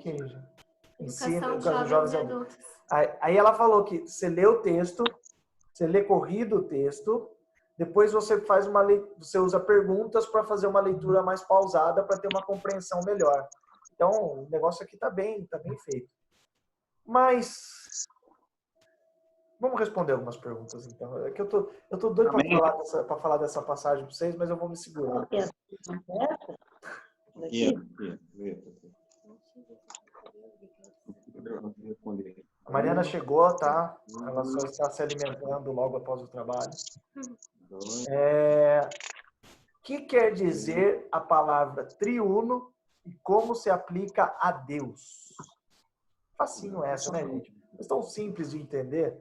Kenja? Educação de Educação jovens e adultos. Aí ela falou que você lê o texto, você lê corrido o texto, depois você faz você usa perguntas para fazer uma leitura mais pausada para ter uma compreensão melhor. Então, o negócio aqui tá bem feito. Mas vamos responder algumas perguntas, então. É que eu tô doido para falar dessa passagem para vocês, mas eu vou me segurar. A Mariana chegou, tá? Ela só está se alimentando logo após o trabalho. O que quer dizer a palavra triuno e como se aplica a Deus? Facinho essa, né, gente? É tão simples de entender.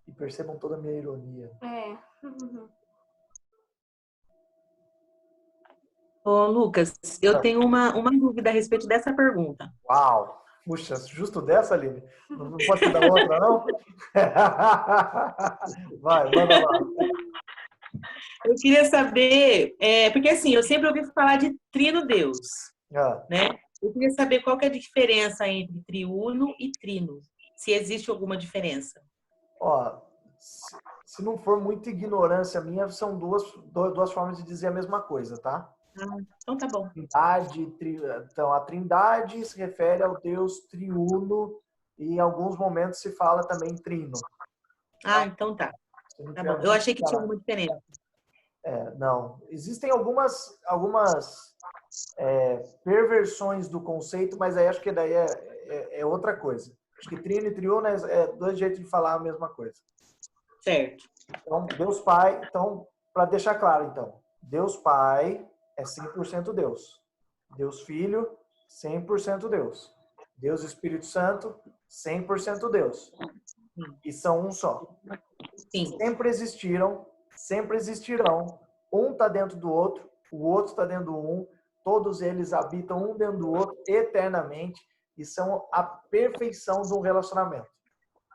E percebam toda a minha ironia. Ô, Lucas, eu tenho uma dúvida a respeito dessa pergunta. Uau! Puxa, justo dessa, Aline? Não pode te dar outra, não? Vai, manda lá. Eu queria saber, porque assim, eu sempre ouvi falar de trino Deus, né? Eu queria saber qual que é a diferença entre triuno e trino, se existe alguma diferença. Ó, se não for muita ignorância minha, são duas formas de dizer a mesma coisa, tá? Então tá bom. Então, a trindade se refere ao Deus triuno e em alguns momentos se fala também trino. Tá? Então tá. Tá bom. Eu achei que tinha alguma diferença. Não. Existem algumas perversões do conceito, mas aí acho que daí é outra coisa. Acho que trino e triuno é dois jeitos de falar a mesma coisa. Certo. Então, Deus Pai, então, para deixar claro, então, Deus Pai é 100% Deus. Deus Filho, 100% Deus. Deus Espírito Santo, 100% Deus. E são um só. Sim. Sempre existiram, sempre existirão. Um está dentro do outro, o outro está dentro do um. Todos eles habitam um dentro do outro eternamente e são a perfeição de um relacionamento.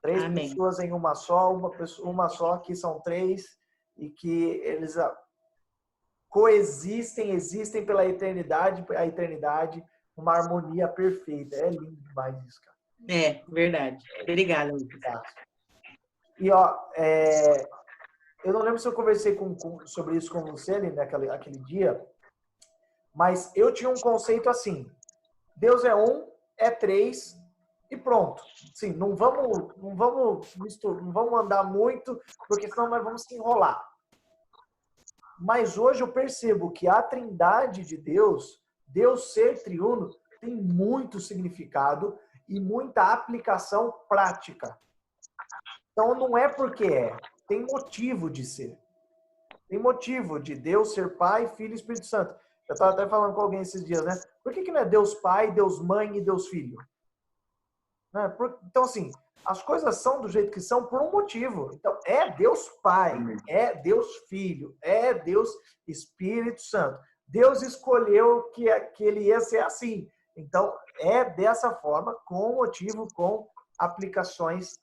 Três Amém. pessoas em uma só, uma só, que são três e que eles coexistem, existem pela eternidade, uma harmonia perfeita. É lindo demais isso, cara. É, verdade. Obrigada, Lucas. E, ó, eu não lembro se eu conversei sobre isso com você, Aline, aquele dia, mas eu tinha um conceito assim: Deus é um, é três e pronto. Sim, não vamos andar muito, porque senão nós vamos se enrolar. Mas hoje eu percebo que a trindade de Deus, Deus ser triuno, tem muito significado e muita aplicação prática. Então não é porque tem motivo de ser. Tem motivo de Deus ser Pai, Filho e Espírito Santo. Eu estava até falando com alguém esses dias, né? Por que não é Deus Pai, Deus Mãe e Deus Filho? Então, assim, as coisas são do jeito que são por um motivo. Então, é Deus Pai, é Deus Filho, é Deus Espírito Santo. Deus escolheu que ele ia ser assim. Então, é dessa forma, com motivo, com aplicações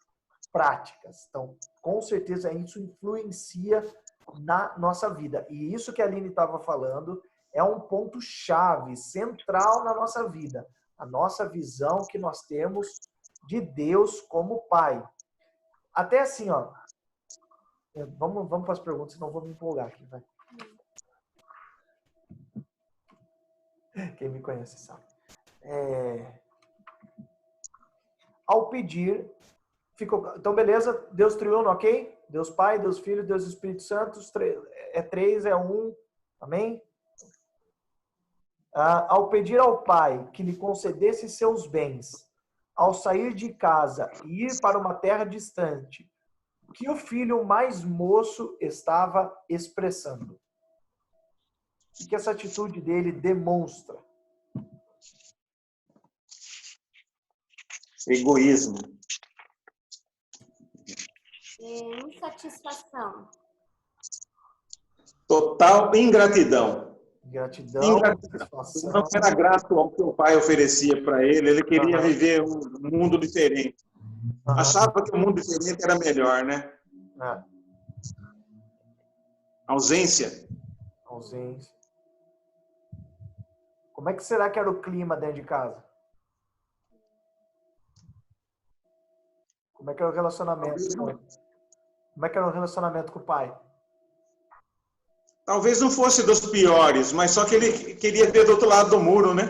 práticas. Então, com certeza, isso influencia na nossa vida. E isso que a Aline estava falando é um ponto-chave, central na nossa vida. A nossa visão que nós temos de Deus como Pai. Até assim, ó. Vamos para as perguntas, senão eu vou me empolgar aqui, vai. Quem me conhece sabe. Ao pedir, ficou. Então, beleza, Deus triuno, ok? Deus Pai, Deus Filho, Deus Espírito Santo, é três, é um. Amém? Ao pedir ao Pai que lhe concedesse seus bens, ao sair de casa e ir para uma terra distante, que o filho mais moço estava expressando. O que essa atitude dele demonstra? Egoísmo. Insatisfação. Total ingratidão. Ingratidão. Não era grato ao que o pai oferecia para ele, ele queria viver um mundo diferente. Achava que o mundo diferente era melhor, né? Ausência. Ausência. Como é que será que era o clima dentro de casa? Como é que era o relacionamento? Como é que era o relacionamento com o pai? Talvez não fosse dos piores, mas só que ele queria ver do outro lado do muro, né?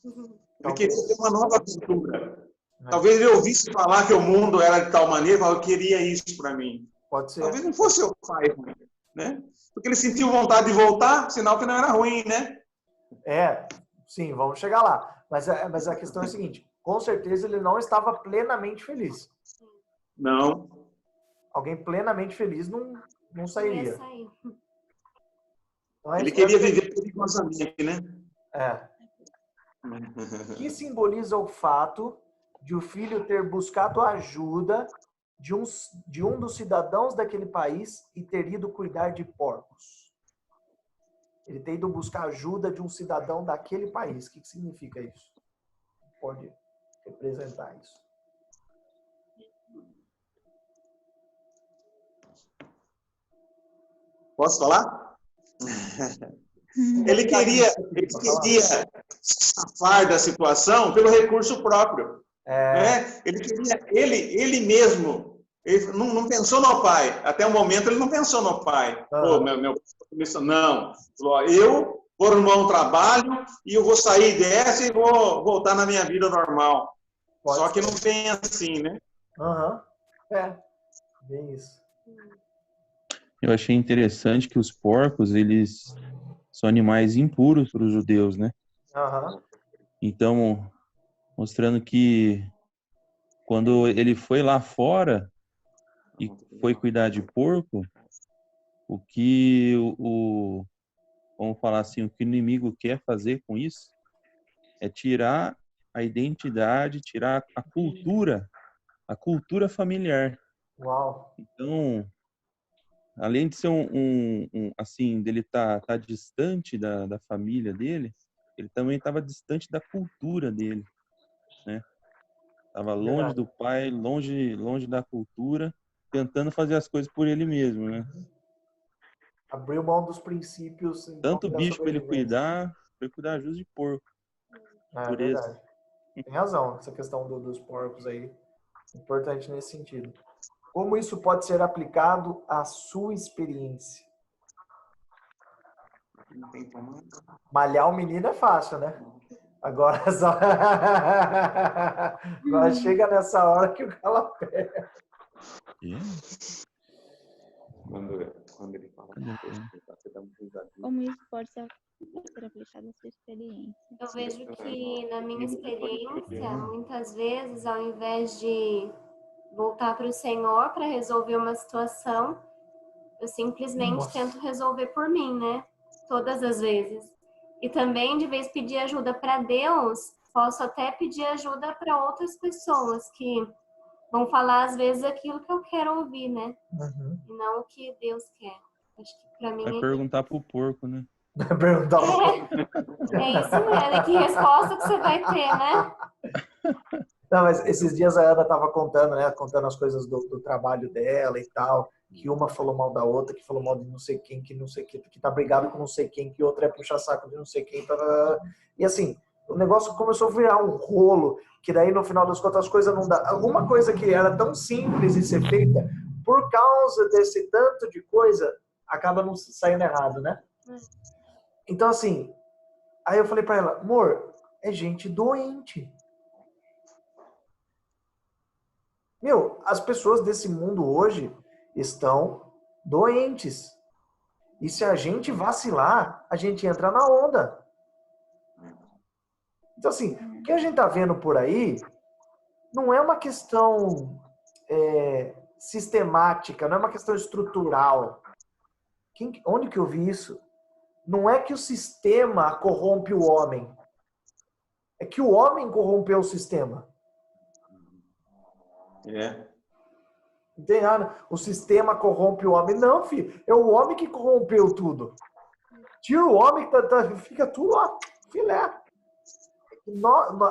Ele queria ter uma nova cultura. Talvez ele ouvisse falar que o mundo era de tal maneira, mas eu queria isso para mim. Pode ser. Talvez não fosse o pai, né? Porque ele sentiu vontade de voltar, sinal que não era ruim, né? Sim, vamos chegar lá. Mas a questão é a seguinte, com certeza ele não estava plenamente feliz. Não. Alguém plenamente feliz não sairia. Então, ele queria viver perigosamente, né? Que simboliza o fato de o filho ter buscado ajuda de um dos cidadãos daquele país e ter ido cuidar de porcos. Ele ter ido buscar ajuda de um cidadão daquele país. O que significa isso? Pode representar isso. Posso falar? Ele queria safar da situação pelo recurso próprio. Né? Ele mesmo, ele não pensou no pai. Até o momento ele não pensou no pai. Não. Eu vou arrumar um trabalho e eu vou sair dessa e vou voltar na minha vida normal. Só que não tem assim, né? Bem isso. Eu achei interessante que os porcos, eles são animais impuros para os judeus, né? Então, mostrando que quando ele foi lá fora e foi cuidar de porco, o que vamos falar assim, o que o inimigo quer fazer com isso é tirar a identidade, tirar a cultura familiar. Uau. Então, além de ser assim, dele tá distante da família dele, ele também estava distante da cultura dele, né? Tava longe do pai, longe da cultura, tentando fazer as coisas por ele mesmo, né? Abriu mão dos princípios. Tanto bicho para ele cuidar, foi cuidar justo de porco. É verdade. Tem razão, essa questão dos porcos aí. Importante nesse sentido. Como isso pode ser aplicado à sua experiência? Malhar o menino é fácil, né? Agora chega nessa hora que o cala pé. Quando ele fala como isso pode ser aplicado à sua experiência? Eu vejo que, na minha experiência, muitas vezes, ao invés de voltar para o Senhor para resolver uma situação, eu simplesmente tento resolver por mim, né? Todas as vezes. E também, de vez pedir ajuda para Deus, posso até pedir ajuda para outras pessoas que vão falar, às vezes, aquilo que eu quero ouvir, né? E não o que Deus quer. Acho que para mim vai perguntar pro porco, né? Vai perguntar pro porco. É isso mesmo. Que resposta que você vai ter, né? Não, mas esses dias a Ana estava contando, né? Contando as coisas do trabalho dela e tal. Que uma falou mal da outra, que falou mal de não sei quem, que não sei quem, que tá brigado com não sei quem, que outra é puxar saco de não sei quem. E assim, o negócio começou a virar um rolo, que daí no final das contas as coisas não dá. Alguma coisa que era tão simples de ser feita, por causa desse tanto de coisa, acaba não saindo errado, né? Então assim, aí eu falei pra ela, amor, é gente doente. Meu, as pessoas desse mundo hoje estão doentes. E se a gente vacilar, a gente entra na onda. Então, assim, o que a gente tá vendo por aí não é uma questão sistemática, não é uma questão estrutural. Onde que eu vi isso? Não é que o sistema corrompe o homem. É que o homem corrompeu o sistema. Não tem nada. O sistema corrompe o homem. Não, filho. É o homem que corrompeu tudo. Tira o homem, fica tudo lá, filé.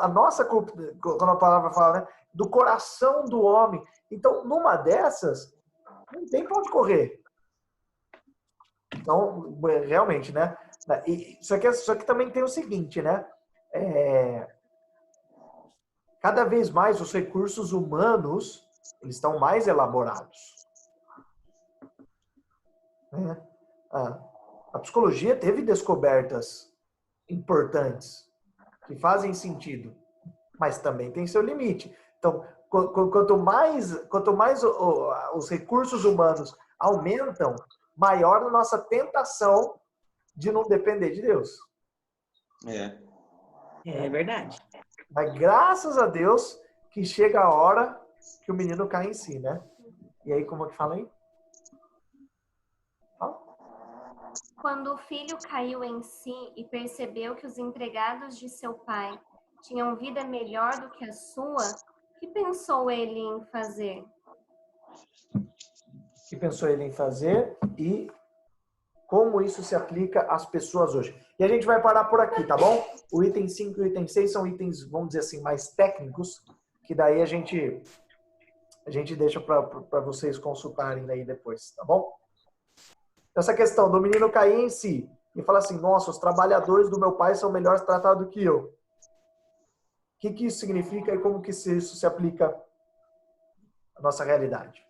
A nossa culpa, quando a palavra fala, né? Do coração do homem. Então, numa dessas, não tem pra onde correr. Então, realmente, né? Só que também tem o seguinte, né? cada vez mais os recursos humanos eles estão mais elaborados. Né? A psicologia teve descobertas importantes que fazem sentido, mas também tem seu limite. Então, quanto mais os recursos humanos aumentam, maior a nossa tentação de não depender de Deus. É verdade. Mas graças a Deus que chega a hora que o menino cai em si, né? E aí, como é que fala aí? Quando o filho caiu em si e percebeu que os empregados de seu pai tinham vida melhor do que a sua, o que pensou ele em fazer? O que pensou ele em fazer e como isso se aplica às pessoas hoje. E a gente vai parar por aqui, tá bom? O item 5 e o item 6 são itens, vamos dizer assim, mais técnicos, que daí a gente deixa para vocês consultarem daí depois, tá bom? Essa questão do menino cair em si e falar assim, nossa, os trabalhadores do meu pai são melhores tratados do que eu. O que isso significa e como que isso se aplica à nossa realidade?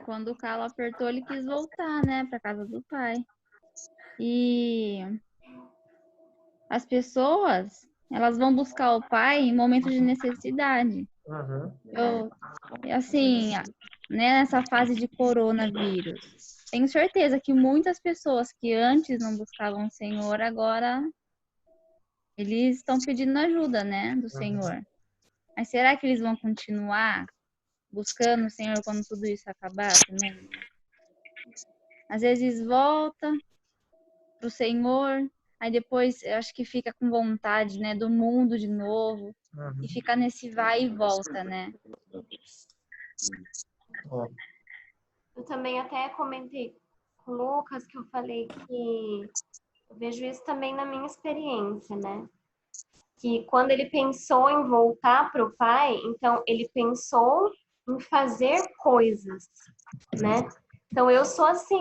Quando o calo apertou, ele quis voltar, né, para casa do pai. E as pessoas, elas vão buscar o pai em momentos de necessidade. Assim, né, nessa fase de coronavírus, tenho certeza que muitas pessoas que antes não buscavam o Senhor, agora eles estão pedindo ajuda, né, do Senhor. Mas será que eles vão continuar buscando o Senhor quando tudo isso acabar também? Às vezes volta pro Senhor, aí depois eu acho que fica com vontade, né, do mundo de novo, e fica nesse vai e volta, né? Eu também até comentei com o Lucas que eu falei que eu vejo isso também na minha experiência, né? Que quando ele pensou em voltar para o pai, então ele pensou em fazer coisas, né? Então eu sou assim,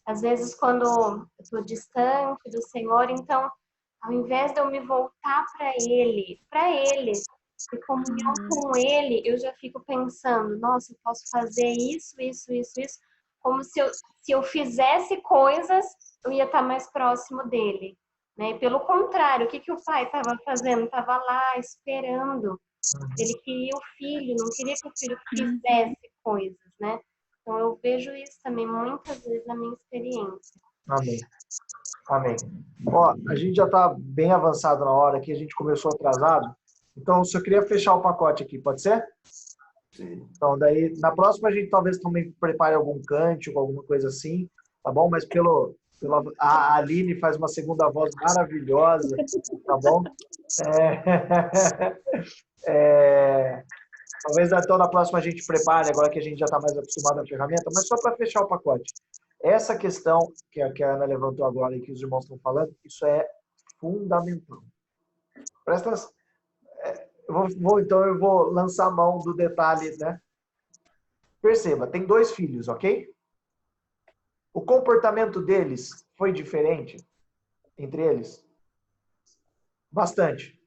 às vezes quando eu estou distante do Senhor, então ao invés de eu me voltar para Ele, ter comunhão com Ele, eu já fico pensando, nossa, eu posso fazer isso, como se eu fizesse coisas, eu ia estar mais próximo dele. Né? Pelo contrário, o que o pai estava fazendo? Estava lá esperando. Ele queria o filho, não queria que o filho fizesse coisas, né? Então eu vejo isso também muitas vezes na minha experiência. Amém. Amém. Ó, a gente já está bem avançado na hora aqui, a gente começou atrasado. Então, eu só queria fechar o pacote aqui, pode ser? Sim. Então, daí, na próxima a gente talvez também prepare algum cântico, alguma coisa assim, tá bom? Mas a Aline faz uma segunda voz maravilhosa, tá bom? Talvez então na próxima a gente prepare, agora que a gente já está mais acostumado à ferramenta, mas só para fechar o pacote. Essa questão que a Ana levantou agora e que os irmãos estão falando, isso é fundamental. Presta atenção. Eu vou lançar a mão do detalhe, né? Perceba, tem 2 filhos, ok? O comportamento deles foi diferente entre eles? Bastante.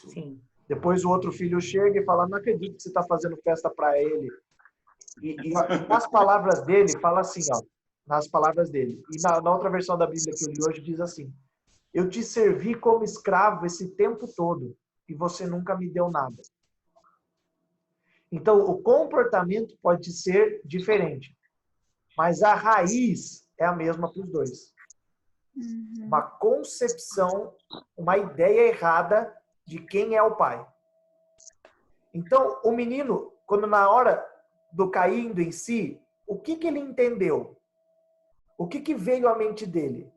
Sim. Depois o outro filho chega e fala, não acredito que você está fazendo festa para ele. E nas palavras dele, fala assim, ó, nas palavras dele. E na outra versão da Bíblia que eu li hoje diz assim, eu te servi como escravo esse tempo todo e você nunca me deu nada. Então, o comportamento pode ser diferente, mas a raiz é a mesma para os dois. Uma concepção, uma ideia errada de quem é o pai. Então, o menino, quando na hora do caindo em si, o que ele entendeu? O que veio à mente dele?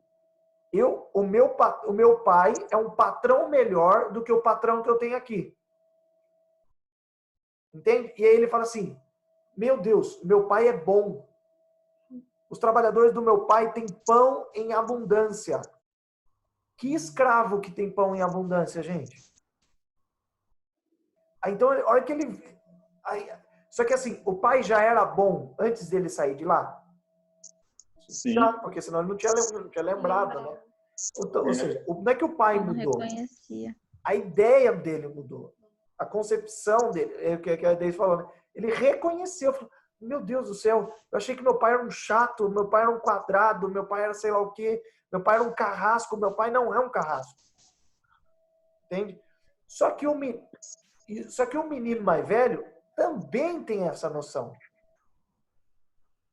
O meu pai é um patrão melhor do que o patrão que eu tenho aqui. Entende? E aí ele fala assim, meu Deus, meu pai é bom. Os trabalhadores do meu pai têm pão em abundância. Que escravo que tem pão em abundância, gente? Então, olha que ele... Só que assim, o pai já era bom antes dele sair de lá? Sim. Já, porque senão ele não tinha lembrado, né? Então, ou seja, não é que o pai mudou. A ideia dele mudou. A concepção dele, é o que a Deise falou, né? Ele reconheceu. Meu Deus do céu, eu achei que meu pai era um chato, meu pai era um quadrado, meu pai era sei lá o quê, meu pai era um carrasco, meu pai não é um carrasco. Entende? Só que o menino mais velho também tem essa noção.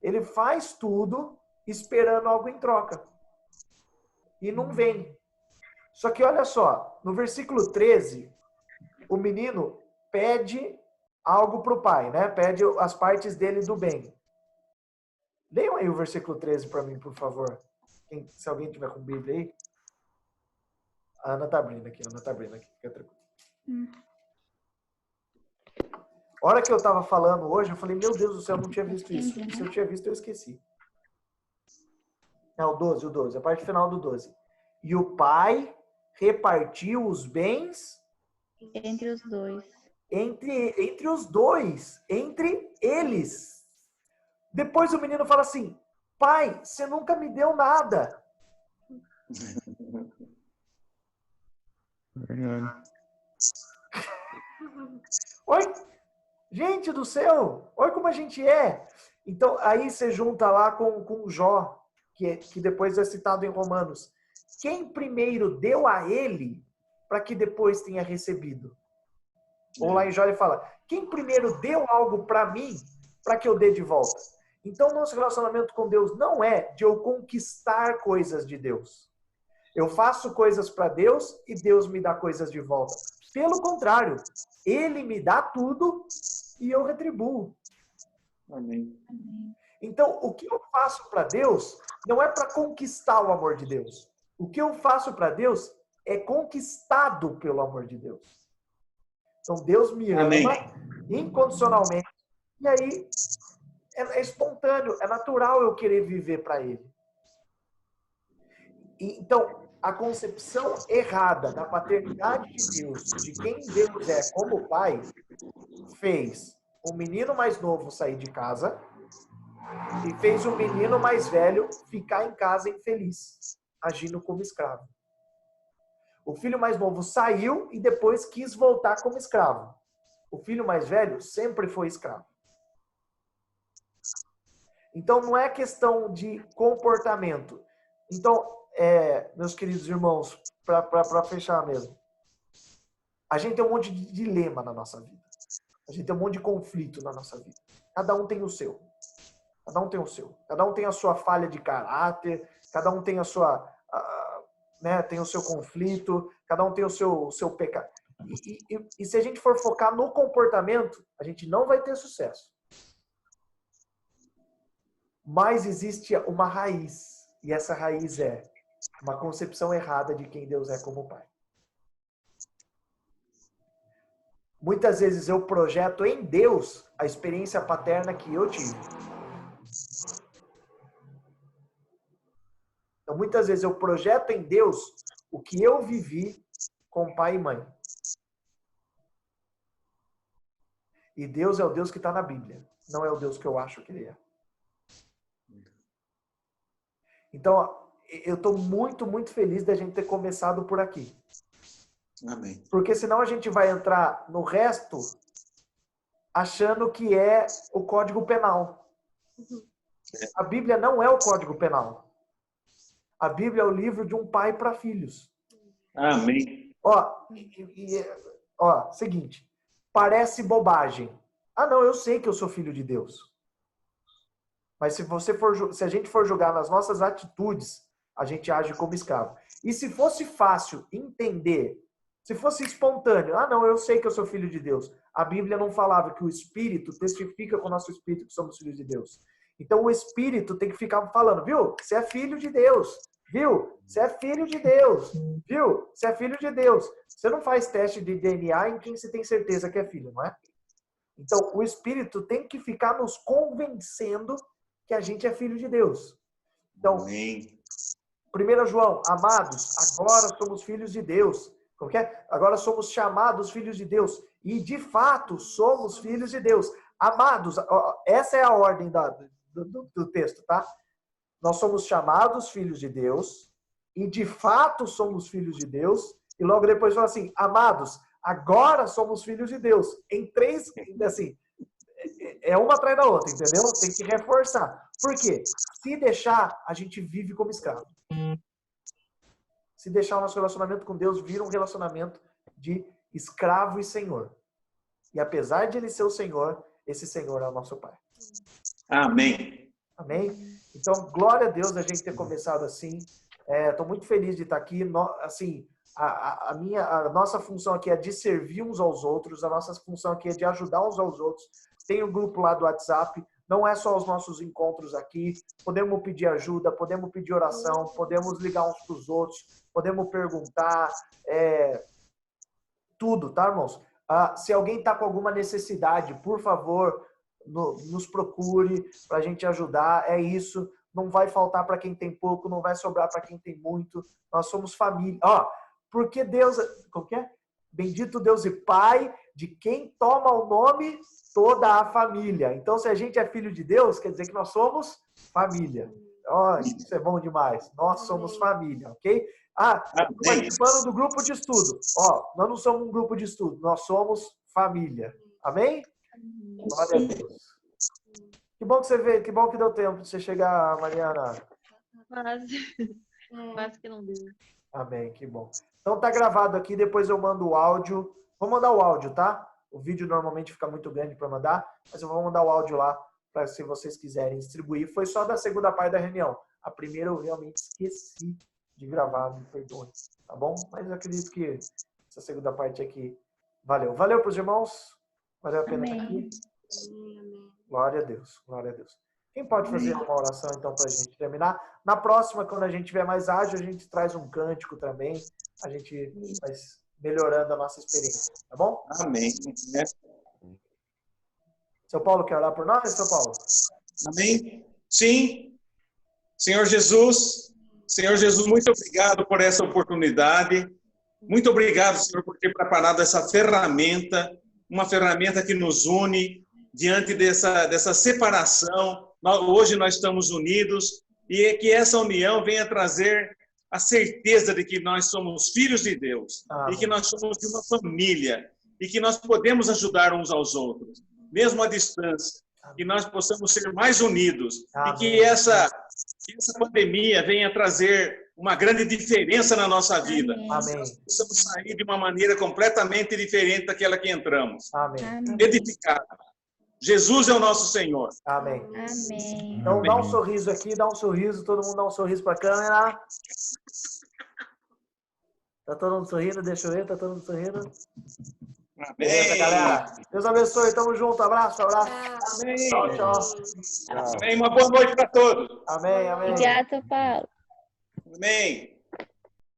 Ele faz tudo esperando algo em troca. E não vem. Só que olha só, no versículo 13, o menino pede algo para o pai, né? Pede as partes dele do bem. Leiam aí o versículo 13 para mim, por favor. Se alguém tiver com Bíblia aí. A Ana tá abrindo aqui. Fica tranquilo. A hora que eu estava falando hoje, eu falei, meu Deus do céu, eu não tinha visto isso. Se eu tinha visto, eu esqueci. É o 12, a parte final do 12. E o pai repartiu os bens entre os dois. Entre os dois, entre eles. Depois o menino fala assim, pai, você nunca me deu nada. Oi, gente do céu, olha como a gente é. Então, aí você junta lá com Jó, que depois é citado em Romanos. Quem primeiro deu a ele, para que depois tenha recebido? Ou lá em Jó ele fala, quem primeiro deu algo para mim, para que eu dê de volta? Então, nosso relacionamento com Deus não é de eu conquistar coisas de Deus. Eu faço coisas para Deus e Deus me dá coisas de volta. Pelo contrário, Ele me dá tudo e eu retribuo. Amém. Então, o que eu faço para Deus não é para conquistar o amor de Deus. O que eu faço para Deus é conquistado pelo amor de Deus. Então, Deus me ama incondicionalmente. E aí, é espontâneo, é natural eu querer viver para Ele. Então, a concepção errada da paternidade de Deus, de quem Deus é como pai, fez o menino mais novo sair de casa e fez o menino mais velho ficar em casa infeliz, agindo como escravo. O filho mais novo saiu e depois quis voltar como escravo. O filho mais velho sempre foi escravo. Então, não é questão de comportamento. Então, meus queridos irmãos, para fechar mesmo, a gente tem um monte de dilema na nossa vida. A gente tem um monte de conflito na nossa vida. Cada um tem o seu. Cada um tem o seu. Cada um tem a sua falha de caráter. Cada um tem a sua... tem o seu conflito, cada um tem o seu pecado. E se a gente for focar no comportamento, a gente não vai ter sucesso. Mas existe uma raiz, e essa raiz é uma concepção errada de quem Deus é como pai. Muitas vezes eu projeto em Deus a experiência paterna que eu tive. Então, muitas vezes eu projeto em Deus o que eu vivi com pai e mãe. E Deus é o Deus que está na Bíblia, não é o Deus que eu acho que Ele é. Então, eu estou muito, muito feliz da gente ter começado por aqui. Amém. Porque senão a gente vai entrar no resto achando que é o Código Penal. A Bíblia não é o Código Penal. A Bíblia é o livro de um pai para filhos. Amém. Seguinte. Parece bobagem. Ah, não, eu sei que eu sou filho de Deus. Mas se a gente for julgar nas nossas atitudes, a gente age como escravo. E se fosse fácil entender, se fosse espontâneo, ah, não, eu sei que eu sou filho de Deus. A Bíblia não falava que o Espírito testifica com o nosso Espírito que somos filhos de Deus. Então o Espírito tem que ficar falando, viu? Você é filho de Deus. Viu? Você é filho de Deus. Viu? Você é filho de Deus. Você não faz teste de DNA em quem você tem certeza que é filho, não é? Então, o Espírito tem que ficar nos convencendo que a gente é filho de Deus. Então, 1 João, amados, agora somos filhos de Deus. Como que é? Agora somos chamados filhos de Deus. E, de fato, somos filhos de Deus. Amados, essa é a ordem do texto, tá? nós somos chamados filhos de Deus, e de fato somos filhos de Deus, e logo depois fala assim, amados, agora somos filhos de Deus. Em três, assim, é uma atrás da outra, entendeu? Tem que reforçar. Por quê? Se deixar, a gente vive como escravo. Se deixar o nosso relacionamento com Deus, vira um relacionamento de escravo e senhor. E apesar de ele ser o Senhor, esse Senhor é o nosso Pai. Amém. Amém? Então, glória a Deus a gente ter começado assim. Estou muito feliz de estar aqui. Assim, a nossa função aqui é de servir uns aos outros. A nossa função aqui é de ajudar uns aos outros. Tem um grupo lá do WhatsApp. Não é só os nossos encontros aqui. Podemos pedir ajuda, podemos pedir oração, podemos ligar uns para os outros, podemos perguntar. Tudo, tá, irmãos? Se alguém está com alguma necessidade, por favor, nos procure para a gente ajudar. É isso. Não vai faltar para quem tem pouco, não vai sobrar para quem tem muito. Nós somos família. Porque Deus... Como que é? Bendito Deus e Pai de quem toma o nome toda a família. Então, se a gente é filho de Deus, quer dizer que nós somos família. Isso é bom demais. Nós somos família, ok? Participando do grupo de estudo. Nós não somos um grupo de estudo, nós somos família. Amém? Glória a Deus. Que bom que você veio, que bom que deu tempo de você chegar, Mariana. Quase que não deu. Amém, que bom. Então tá gravado aqui, depois eu mando o áudio. Vou mandar o áudio, tá? O vídeo normalmente fica muito grande para mandar, mas eu vou mandar o áudio lá para se vocês quiserem distribuir. Foi só da segunda parte da reunião. A primeira eu realmente esqueci de gravar, me perdoe, tá bom? Mas eu acredito que essa segunda parte aqui valeu. Valeu para os irmãos? Valeu a pena estar aqui? Glória a Deus, glória a Deus. Quem pode fazer uma oração, então, para a gente terminar? Na próxima, quando a gente tiver mais ágil, a gente traz um cântico também. A gente vai melhorando a nossa experiência, tá bom? Amém. Seu Paulo, quer orar por nós, seu Paulo? Amém. Sim. Senhor Jesus, muito obrigado por essa oportunidade. Muito obrigado, Senhor, por ter preparado essa ferramenta, uma ferramenta que nos une diante dessa separação. Hoje nós estamos unidos e que essa união venha trazer a certeza de que nós somos filhos de Deus. Amém. E que nós somos de uma família e que nós podemos ajudar uns aos outros, mesmo à distância. Amém. Que nós possamos ser mais unidos. Amém. E que essa pandemia venha trazer uma grande diferença na nossa vida. Amém. Nós possamos sair de uma maneira completamente diferente daquela que entramos. Amém. Edificada. Jesus é o nosso Senhor. Amém. Amém. Então dá um sorriso aqui, dá um sorriso, todo mundo dá um sorriso para a câmera. Tá todo mundo sorrindo? Deixa eu ver, tá todo mundo sorrindo? Amém. Beleza, galera. Deus abençoe, tamo junto, abraço. Amém. Tchau. Amém. Uma boa noite para todos. Amém. Obrigada, Paulo. Amém.